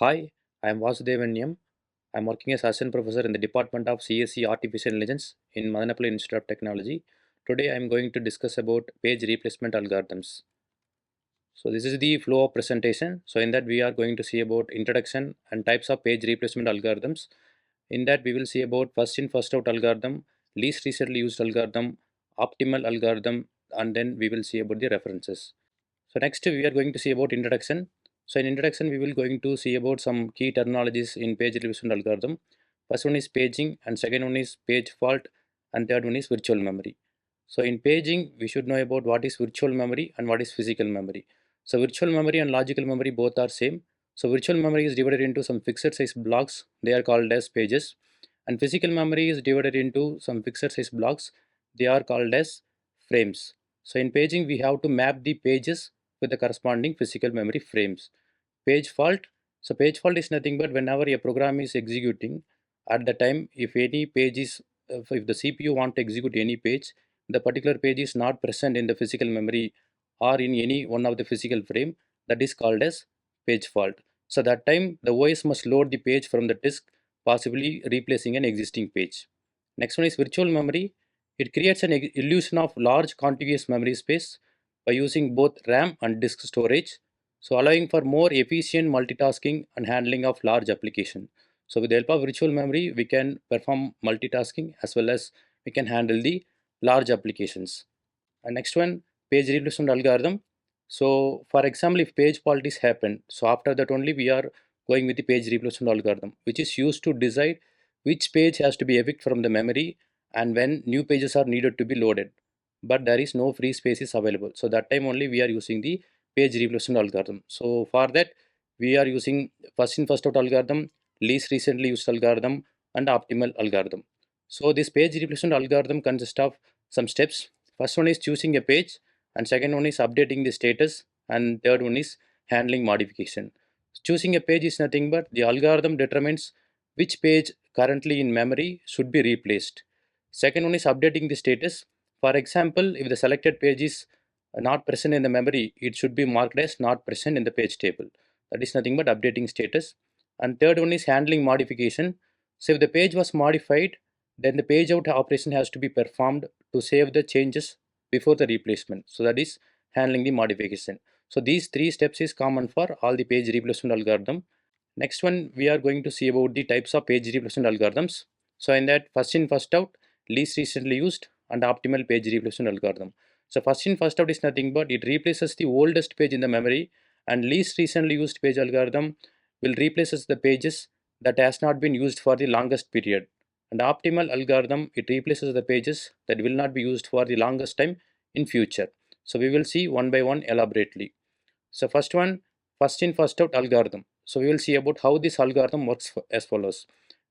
Hi, I am Vasudevan. I am working as assistant professor in the Department of CSE Artificial Intelligence in Madanapalli Institute of Technology. Today I am going to discuss about page replacement algorithms. So this is the flow of presentation. So in that we are going to see about introduction and types of page replacement algorithms. In that we will see about first in first out algorithm, least recently used algorithm, optimal algorithm, and then we will see about the references. So next we are going to see about introduction. So in introduction we will going to see about some key terminologies in page replacement algorithm. First one is paging and second one is page fault and third one is virtual memory. So in paging we should know about what is virtual memory and what is physical memory. So virtual memory and logical memory both are same. So virtual memory is divided into some fixed size blocks, they are called as pages, and physical memory is divided into some fixed size blocks, they are called as frames. So in paging we have to map the pages with the corresponding physical memory frames. Page fault. So page fault is nothing but whenever a program is executing, at the time if any page is if the CPU want to execute any page, the particular page is not present in the physical memory or in any one of the physical frame, that is called as page fault. So that time the OS must load the page from the disk, possibly replacing an existing page. Next one is virtual memory. It creates an illusion of large contiguous memory space by using both RAM and disk storage, so allowing for more efficient multitasking and handling of large application. So with the help of virtual memory we can perform multitasking as well as we can handle the large applications. And next one, page replacement algorithm. So for example, if page fault is happened, so after that only we are going with the page replacement algorithm, which is used to decide which page has to be evicted from the memory and when new pages are needed to be loaded, but there is no free spaces available, so that time only we are using the page replacement algorithm. So for that we are using first in first out algorithm, least recently used algorithm, and optimal algorithm. So this page replacement algorithm consists of some steps. First one is choosing a page, and second one is updating the status, and third one is handling modification. Choosing a page is nothing but the algorithm determines which page currently in memory should be replaced. Second one is updating the status. For example, if the selected page is not present in the memory, it should be marked as not present in the page table. That is nothing but updating status. And third one is handling modification. So if the page was modified, then the page out operation has to be performed to save the changes before the replacement. So that is handling the modification. So these three steps is common for all the page replacement algorithm. Next one we are going to see about the types of page replacement algorithms. So in that first in first out, least recently used, and optimal page replacement algorithm. So first in first out is nothing but it replaces the oldest page in the memory, and least recently used page algorithm will replaces the pages that has not been used for the longest period. And optimal algorithm, it replaces the pages that will not be used for the longest time in future. So we will see one by one elaborately. So first one, first in first out algorithm. So we will see about how this algorithm works as follows.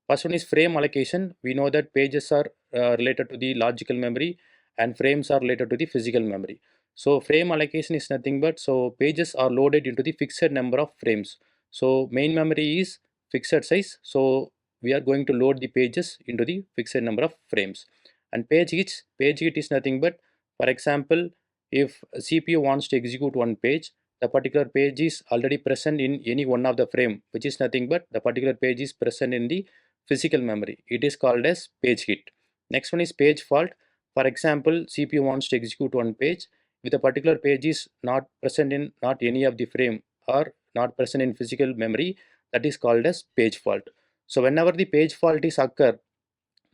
First one is frame allocation. We know that pages are related to the logical memory and frames are related to the physical memory. So frame allocation is nothing but, so pages are loaded into the fixed number of frames. So main memory is fixed size, so we are going to load the pages into the fixed number of frames. And page hit is nothing but, for example, if CPU wants to execute one page, the particular page is already present in any one of the frame, which is nothing but the particular page is present in the physical memory. It is called as page hit. Next one is page fault. For example, CPU wants to execute one page, if a particular page is not present in not any of the frame or not present in physical memory, that is called as page fault. So whenever the page fault is occur,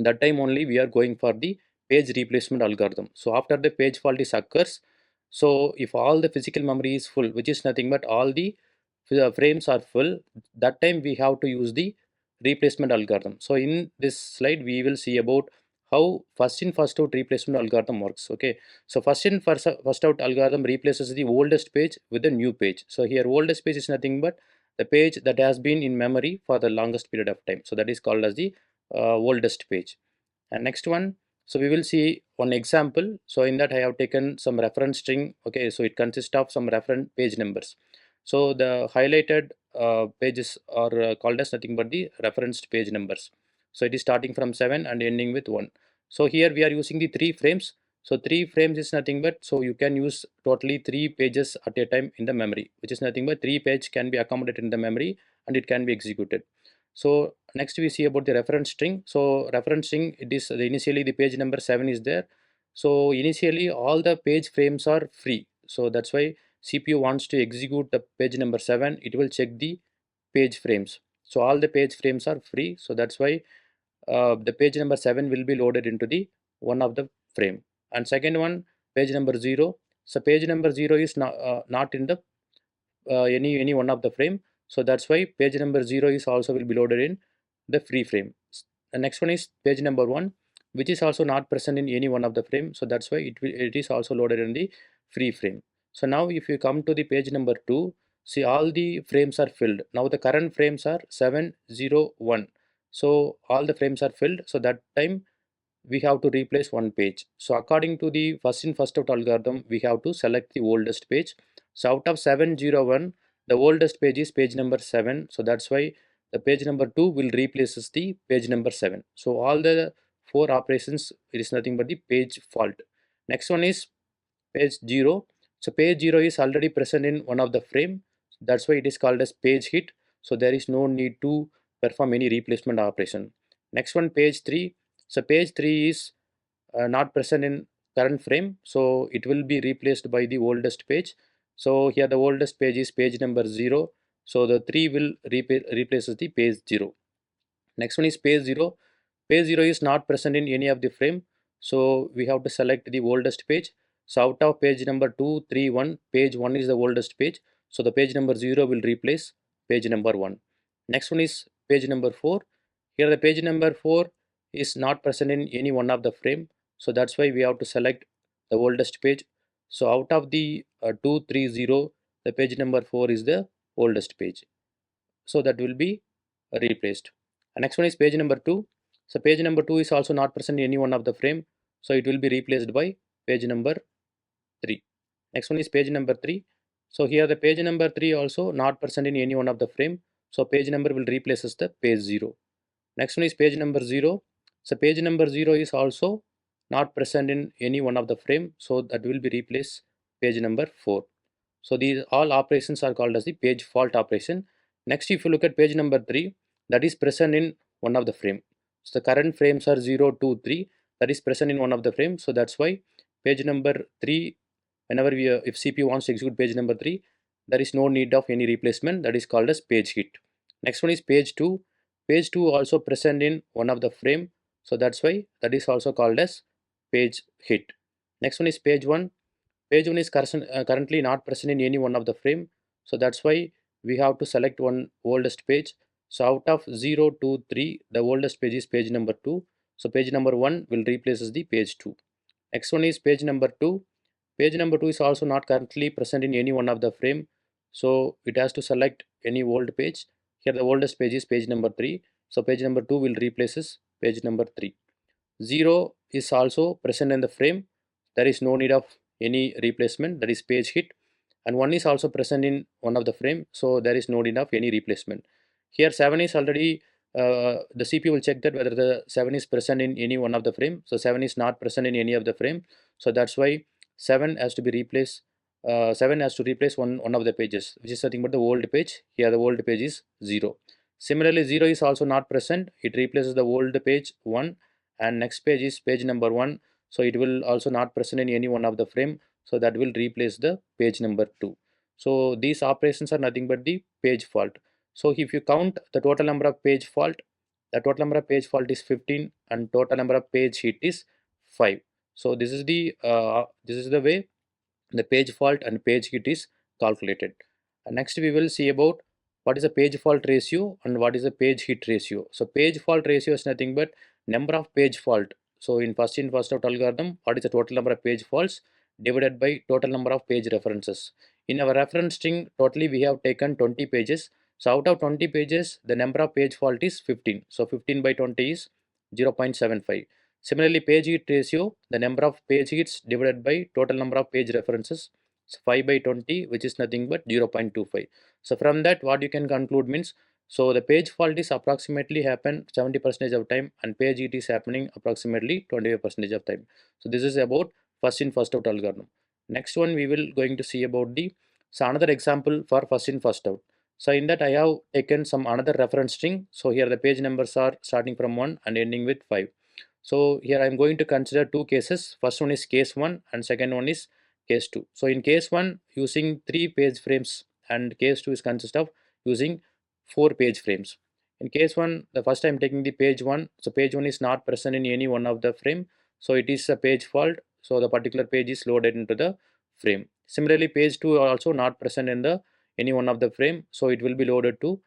that time only we are going for the page replacement algorithm. So after the page fault is occurs, so if all the physical memory is full, which is nothing but all the frames are full, that time we have to use the replacement algorithm. So in this slide we will see about how first in first out replacement algorithm works. Okay, so first in first out algorithm replaces the oldest page with the new page. So here oldest page is nothing but the page that has been in memory for the longest period of time, so that is called as the oldest page. And next one, so we will see one example. So in that I have taken some reference string. Okay, so it consists of some reference page numbers. So the highlighted pages are called as nothing but the referenced page numbers. So it is starting from 7 and ending with 1. So here we are using the 3 frames. So 3 frames is nothing but, so you can use totally 3 pages at a time in the memory, which is nothing but 3 pages can be accommodated in the memory and it can be executed. So next we see about the reference string. So reference string, it is initially the page number 7 is there. So initially all the page frames are free. So that's why CPU wants to execute the page number 7. It will check the page frames. So all the page frames are free. So that's why the page number 7 will be loaded into the one of the frame. And second one, page number 0. So page number 0 is not in the any one of the frame. So that's why page number 0 is also will be loaded in the free frame. The next one is page number 1, which is also not present in any one of the frame. So that's why it is also loaded in the free frame. So now if you come to the page number 2, see all the frames are filled. Now the current frames are 7, 0, 1. So all the frames are filled. So that time we have to replace one page. So according to the first in first out algorithm, we have to select the oldest page. So out of 701, the oldest page is page number 7. So that's why the page number 2 will replaces the page number 7. So all the 4 operations, it is nothing but the page fault. Next one is page 0. So page 0 is already present in one of the frame. That's why it is called as page hit. So there is no need to perform any replacement operation. Next one, page 3. So page 3 is not present in current frame. So it will be replaced by the oldest page. So here the oldest page is page number 0. So the 3 will replaces the page 0. Next one is page 0. Page 0 is not present in any of the frame. So we have to select the oldest page. So out of page number 2, 3, 1, page 1 is the oldest page. So the page number 0 will replace page number 1. Next one is page number 4. Here the page number 4 is not present in any one of the frame. So that's why we have to select the oldest page. So out of the 2, 3, 0, the page number 4 is the oldest page. So that will be replaced. And next one is page number 2. So page number 2 is also not present in any one of the frame. So it will be replaced by page number 3. Next one is page number 3. So here the page number 3 also not present in any one of the frame. So page number will replaces the page 0. Next one is page number 0. So page number 0 is also not present in any one of the frame. So that will be replaced page number 4. So these all operations are called as the page fault operation. Next, if you look at page number 3, that is present in one of the frame. So the current frames are 0, 2, 3, that is present in one of the frame. So that's why page number 3, whenever we if CPU wants to execute page number 3, there is no need of any replacement. That is called as page hit. Next one is page 2. Page 2 also present in one of the frame. So that's why that is also called as page hit. Next one is page 1. Page 1 is currently not present in any one of the frame. So that's why we have to select one oldest page. So out of 0, 2, 3, the oldest page is page number 2. So page number 1 will replaces the page 2. Next one is page number 2. Page number 2 is also not currently present in any one of the frame. So it has to select any old page. Here the oldest page is page number 3. So page number 2 will replaces page number 3. 0 is also present in the frame. There is no need of any replacement, that is page hit. And 1 is also present in one of the frame. So there is no need of any replacement. Here 7 is already, the CPU will check that whether the 7 is present in any one of the frame. So 7 is not present in any of the frame. So that's why 7 has to be replaced. 7 has to replace one of the pages, which is nothing but the old page. Here the old page is 0. Similarly, 0 is also not present. It replaces the old page 1, and next page is page number 1. So it will also not present in any one of the frame. So that will replace the page number 2. So these operations are nothing but the page fault. So if you count the total number of page fault, the total number of page fault is 15 and total number of page hit is 5. So this is the way the page fault and page hit is calculated. And next we will see about what is the page fault ratio and what is the page hit ratio. So page fault ratio is nothing but number of page fault. So in first out algorithm, what is the total number of page faults divided by total number of page references. In our reference string, totally we have taken 20 pages. So out of 20 pages, the number of page fault is 15. So 15 by 20 is 0.75. Similarly, page hit ratio, the number of page hits divided by total number of page references. So 5 by 20, which is nothing but 0.25. So from that, what you can conclude means, so the page fault is approximately happen 70% of time and page hit is happening approximately 25% of time. So this is about first in first out algorithm. Next one we will going to see about the, so another example for first in first out. So in that I have taken some another reference string. So here the page numbers are starting from 1 and ending with 5. So here I am going to consider two cases. First one is case 1 and second one is case 2. So in case 1 using 3 page frames, and case 2 is consist of using 4 page frames. In case 1, the first I am taking the page 1. So page 1 is not present in any one of the frame. So it is a page fault. So the particular page is loaded into the frame. Similarly page 2 are also not present in the any one of the frame, so it will be loaded to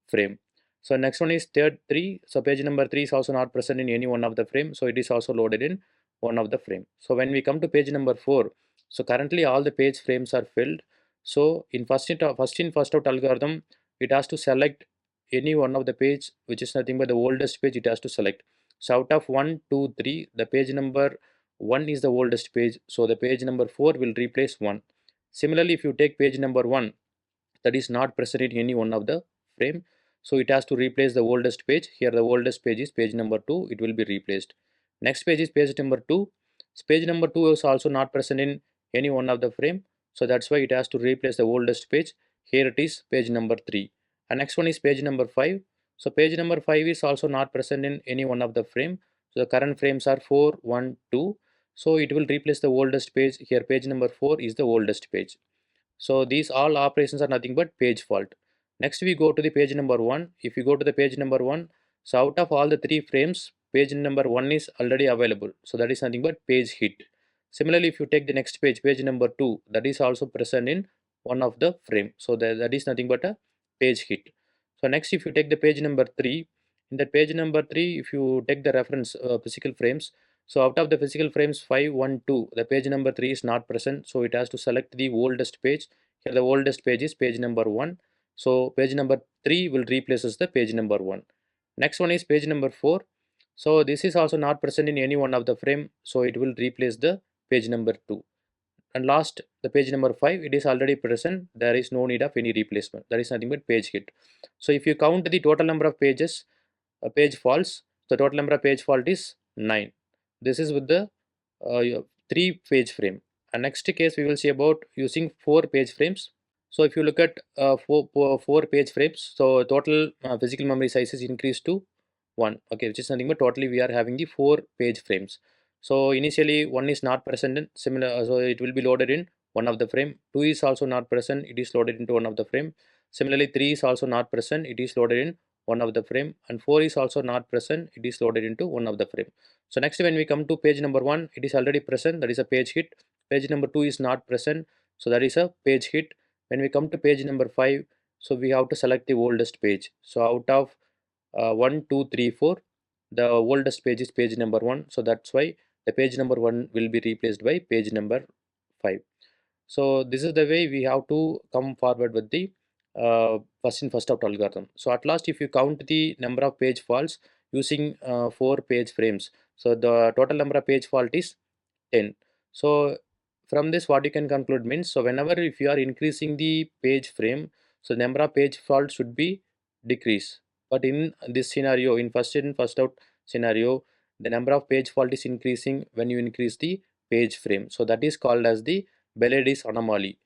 frame. So next one is third 3. So page number 3 is also not present in any one of the frame, so it is also loaded in one of the frame. So when we come to page number 4, so currently all the page frames are filled. So in first in first out algorithm, it has to select any one of the page which is nothing but the oldest page it has to select. So out of 1 2 3, the page number 1 is the oldest page, so the page number 4 will replace 1. Similarly, if you take page number 1 that is not present in any one of the frame, so it has to replace the oldest page. Here the oldest page is page number 2, it will be replaced. Next page is page number 2. Page number 2 is also not present in any one of the frame, so that's why it has to replace the oldest page. Here it is page number 3. And next one is page number 5. So page number 5 is also not present in any one of the frame, so the current frames are 4 1 2, so it will replace the oldest page. Here page number 4 is the oldest page. So these all operations are nothing but page fault. Next we go to the page number 1. If you go to the page number 1, so out of all the 3 frames, page number 1 is already available. So that is nothing but page hit. Similarly, if you take the next page, page number 2, that is also present in one of the frame. So that is nothing but a page hit. So next if you take the page number 3, in that page number 3, if you take the reference physical frames, so out of the physical frames 5, 1, 2, the page number 3 is not present. So it has to select the oldest page. Here the oldest page is page number 1. So page number 3 will replaces the page number 1. Next one is page number 4. So this is also not present in any one of the frame. So it will replace the page number 2. And last, the page number 5, it is already present. There is no need of any replacement. That is nothing but page hit. So if you count the total number of pages, page faults, the total number of page fault is 9. This is with the 3 page frame. And next case we will see about using 4 page frames. So if you look at 4 page frames, so total physical memory size is increased to 1. Okay, which is nothing but totally we are having the 4 page frames. So initially 1 is not present in similar, so it will be loaded in one of the frame. 2 is also not present, it is loaded into one of the frame. Similarly 3 is also not present, it is loaded in one of the frame, and 4 is also not present, it is loaded into one of the frame. So next when we come to page number 1, it is already present, that is a page hit. Page number 2 is not present, so that is a page hit. When we come to page number 5, so we have to select the oldest page. So out of 1 2 3 4, the oldest page is page number 1, so that's why the page number 1 will be replaced by page number 5. So this is the way we have to come forward with the first in first out algorithm. So at last if you count the number of page faults using 4 page frames, so the total number of page fault is 10. So from this what you can conclude means, so whenever if you are increasing the page frame, so number of page faults should be decrease. But in this scenario, in first out scenario, the number of page fault is increasing when you increase the page frame. So that is called as the Belady's anomaly.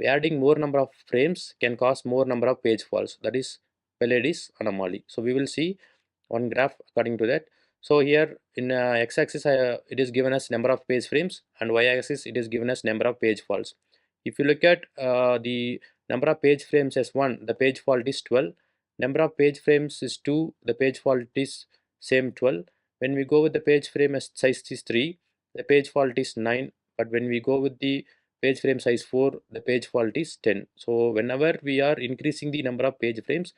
Adding more number of frames can cause more number of page faults. That is Belady's anomaly. So we will see one graph according to that. So here in x-axis it is given as number of page frames, and y-axis it is given as number of page faults. If you look at the number of page frames as 1, the page fault is 12. Number of page frames is 2, the page fault is same 12. When we go with the page frame as size is 3, the page fault is 9. But when we go with the page frame size 4, the page fault is 10. So whenever we are increasing the number of page frames,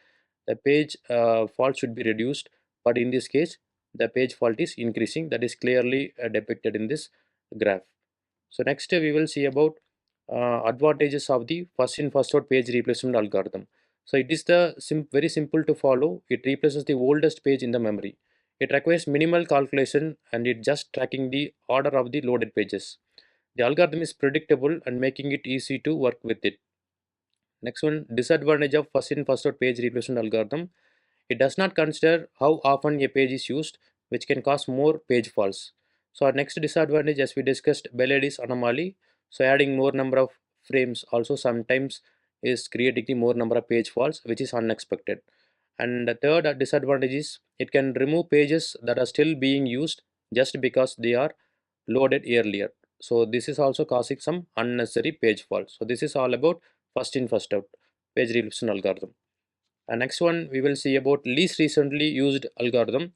the page fault should be reduced. But in this case, the page fault is increasing. That is clearly depicted in this graph. So next we will see about advantages of the first in first out page replacement algorithm. So it is the very simple to follow. It replaces the oldest page in the memory. It requires minimal calculation, and it just tracking the order of the loaded pages. The algorithm is predictable and making it easy to work with it. Next one, disadvantage of first in first out page replacement algorithm. It does not consider how often a page is used, which can cause more page faults. So our next disadvantage, as we discussed, Belady's anomaly. So adding more number of frames also sometimes is creating the more number of page faults, which is unexpected. And the third disadvantage is it can remove pages that are still being used just because they are loaded earlier. So this is also causing some unnecessary page faults. So this is all about first in first out page replacement algorithm. And next one we will see about least recently used algorithm.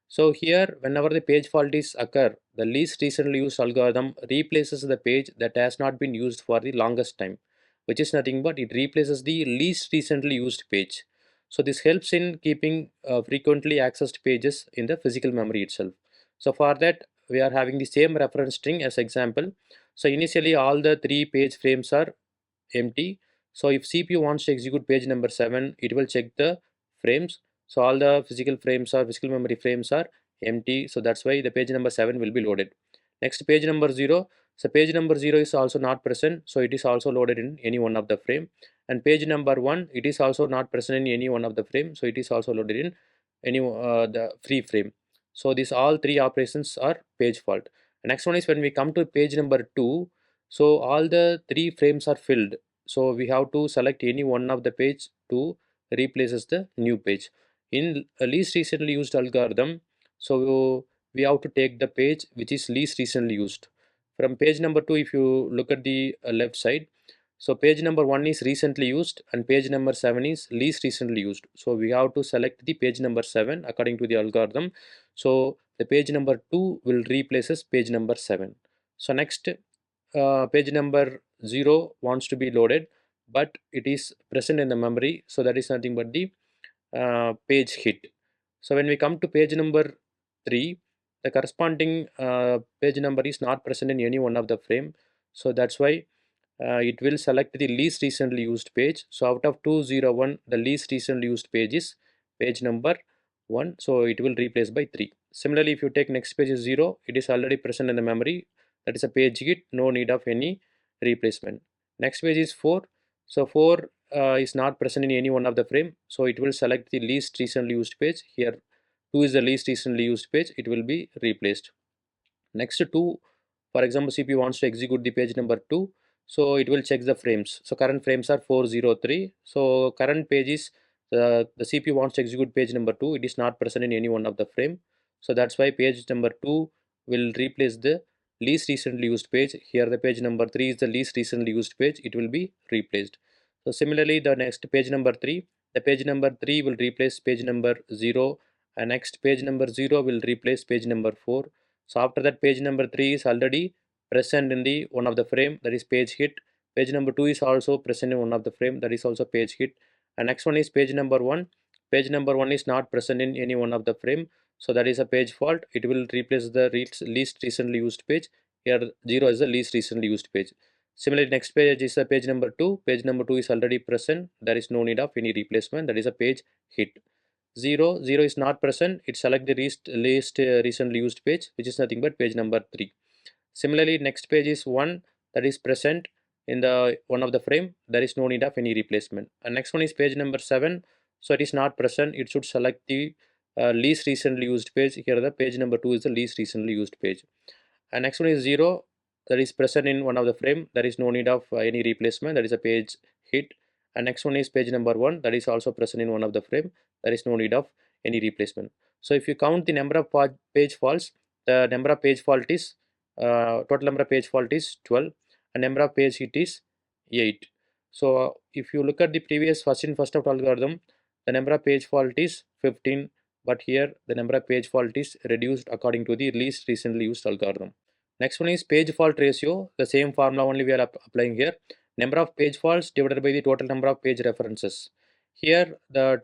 So here whenever the page fault is occur, the least recently used algorithm replaces the page that has not been used for the longest time, which is nothing but it replaces the least recently used page. So this helps in keeping frequently accessed pages in the physical memory itself. So for that we are having the same reference string as example. So initially all the three page frames are empty. So if CPU wants to execute page number 7, it will check the frames. So all the physical memory frames are empty. So that's why the page number 7 will be loaded. Next, page number 0. So page number 0 is also not present. So it is also loaded in any one of the frame. And page number 1, it is also not present in any one of the frame. So it is also loaded in any the free frame. So these all three operations are page fault. Next one is when we come to page number 2. So all the three frames are filled, so we have to select any one of the page to replaces the new page. In a least recently used algorithm, so we have to take the page which is least recently used. From page number 2, if you look at the left side, so page number 1 is recently used and page number 7 is least recently used. So we have to select the page number 7 according to the algorithm. So the page number 2 will replaces page number 7. So next, page number 0 wants to be loaded, but it is present in the memory, so that is nothing but the page hit. So when we come to page number 3, the corresponding page number is not present in any one of the frame, so that's why it will select the least recently used page. So out of 201, the least recently used page is page number 1, so it will replace by 3. Similarly, if you take next page is 0, it is already present in the memory, that is a page hit, no need of any replacement. Next page is 4, so 4 is not present in any one of the frame, so it will select the least recently used page. Here 2 is the least recently used page, it will be replaced. Next 2, for example, CPU wants to execute the page number 2, so it will check the frames. So current frames are 403, so current page is the CPU wants to execute page number 2, it is not present in any one of the frame, so that's why page number 2 will replace the least recently used page. Here the page number 3 is the least recently used page, it will be replaced. So similarly, the next page number 3, the page number 3 will replace page number 0, and next page number 0 will replace page number 4. So after that, page number 3 is already present in the one of the frame, that is page hit. Page number 2 is also present in one of the frame, that is also page hit. And next one is page number 1. Page number 1 is not present in any one of the frame, so that is a page fault. It will replace the least recently used page. Here 0 is the least recently used page. Similarly, next page is the page number 2. Page number 2 is already present. There is no need of any replacement. That is a page hit. 0 is not present, it select the least recently used page, which is nothing but page number 3. Similarly, next page is 1, that is present in the one of the frame, there is no need of any replacement. And next one is page number 7, so it is not present, it should select the least recently used page. Here the page number 2 is the least recently used page. And next one is 0, that is present in one of the frame, there is no need of any replacement, that is a page hit. And next one is page number 1, that is also present in one of the frame, there is no need of any replacement. So if you count the number of page faults, the number of page fault is total number of page fault is 12 and number of page hit is 8. So if you look at the previous first in first out algorithm, the number of page fault is 15, but here the number of page fault is reduced according to the least recently used algorithm. Next one is page fault ratio, the same formula only we are applying here. Number of page faults divided by the total number of page references. Here the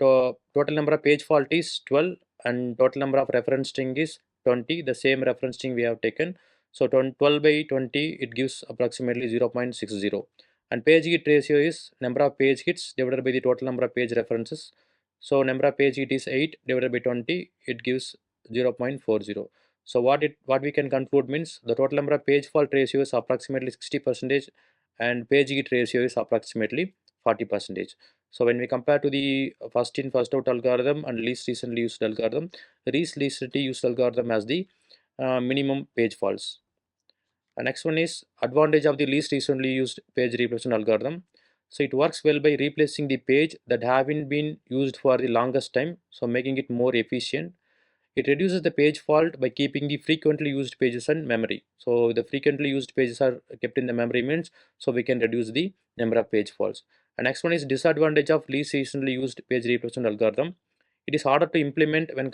total number of page fault is 12 and total number of reference string is 20, the same reference string we have taken. So 12 by 20, it gives approximately 0.60. And page hit ratio is number of page hits divided by the total number of page references. So number of page hit is 8 divided by 20, it gives 0.40. So what we can conclude means the total number of page fault ratio is approximately 60% and page hit ratio is approximately 40%. So when we compare to the first in first out algorithm and least recently used algorithm, the least recently used algorithm has the minimum page faults. Next one is advantage of the least recently used page replacement algorithm. So it works well by replacing the page that haven't been used for the longest time, so making it more efficient. It reduces the page fault by keeping the frequently used pages in memory. So the frequently used pages are kept in the memory means, so we can reduce the number of page faults. And next one is disadvantage of least recently used page replacement algorithm. It is harder to implement uh, when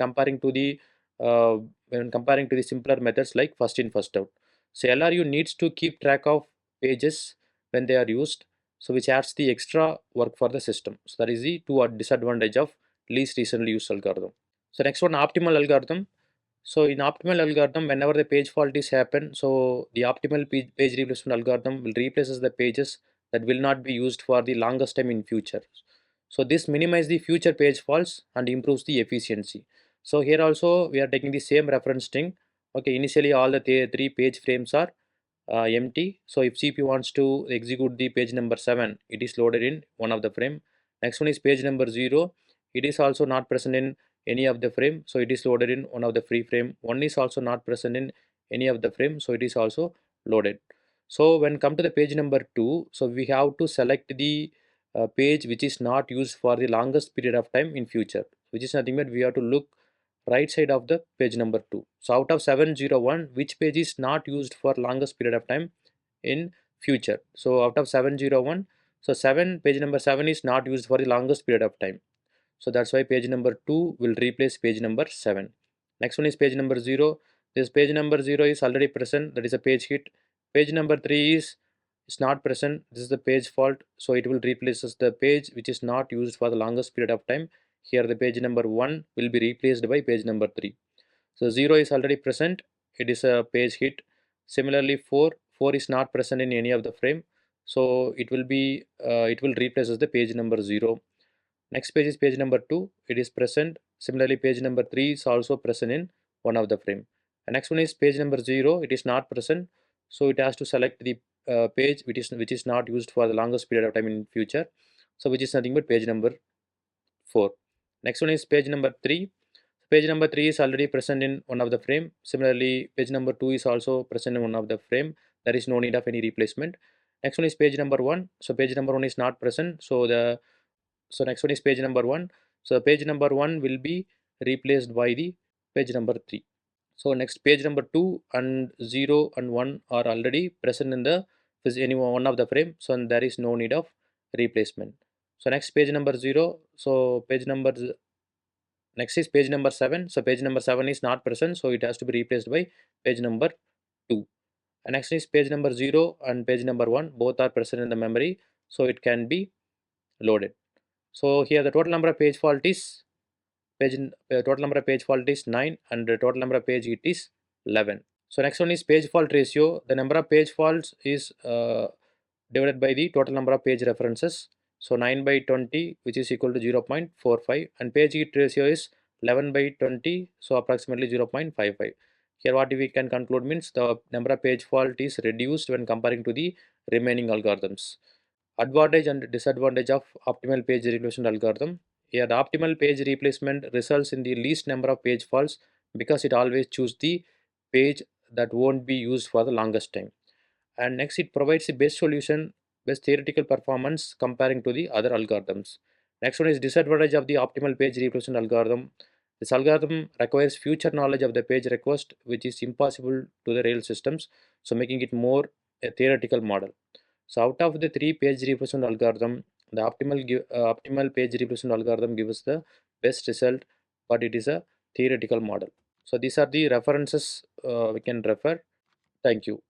comparing to the simpler methods like first in first out. So LRU needs to keep track of pages when they are used, so which adds the extra work for the system. So that is the two disadvantage of least recently used algorithm. So next one, optimal algorithm. So in optimal algorithm, whenever the page fault is happen, so the optimal page replacement algorithm will replaces the pages that will not be used for the longest time in future. So this minimizes the future page faults and improves the efficiency. So here also we are taking the same reference string. Okay, initially all the three page frames are empty. So if CPU wants to execute the page number 7, it is loaded in one of the frame. Next one is page number 0. It is also not present in any of the frame, so it is loaded in one of the free frame. One is also not present in any of the frame, so it is also loaded. So when come to the page number 2, so we have to select the page which is not used for the longest period of time in future, which is nothing but we have to look right side of the page number 2. So out of 701, which page is not used for longest period of time in future? So out of 701, so 7 page number 7 is not used for the longest period of time. So that's why page number 2 will replace page number 7. Next one is page number 0. This page number 0 is already present, that is a page hit. Page number 3 is not present, this is the page fault, so it will replaces the page which is not used for the longest period of time. Here the page number 1 will be replaced by page number 3. So 0 is already present, it is a page hit. Similarly 4 is not present in any of the frame, so it will replace the page number 0. Next page is page number 2, it is present. Similarly page number 3 is also present in one of the frame. And next one is page number 0, it is not present, so it has to select the page which is not used for the longest period of time in future, so which is nothing but page number 4. Next one is page number 3. Page number 3 is already present in one of the frame. Similarly page number 2 is also present in one of the frame, there is no need of any replacement. Next one is page number 1, so page number 1 is not present, so next one is page number 1. So page number 1 will be replaced by the page number 3. So next page number 2 and 0 and 1 are already present in the any one of the frame, so there is no need of replacement. So next page number 0. So next is page number 7. So page number 7 is not present, so it has to be replaced by page number 2. And next is page number 0 and page number 1, both are present in the memory, so it can be loaded. So here the total number of page fault is total number of page fault is 9 and the total number of page hit is 11. So next one is page fault ratio. The number of page faults is divided by the total number of page references. So 9 by 20, which is equal to 0.45, and page hit ratio is 11 by 20, so approximately 0.55. Here what we can conclude means the number of page fault is reduced when comparing to the remaining algorithms. Advantage and disadvantage of optimal page replacement algorithm. Here the optimal page replacement results in the least number of page faults because it always chooses the page that won't be used for the longest time. And next it provides the best solution, best theoretical performance comparing to the other algorithms. Next one is disadvantage of the optimal page replacement algorithm. This algorithm requires future knowledge of the page request, which is impossible to the real systems, so making it more a theoretical model. So out of the three page replacement algorithm, the optimal page replacement algorithm gives the best result, but it is a theoretical model. So these are the references we can refer. Thank you.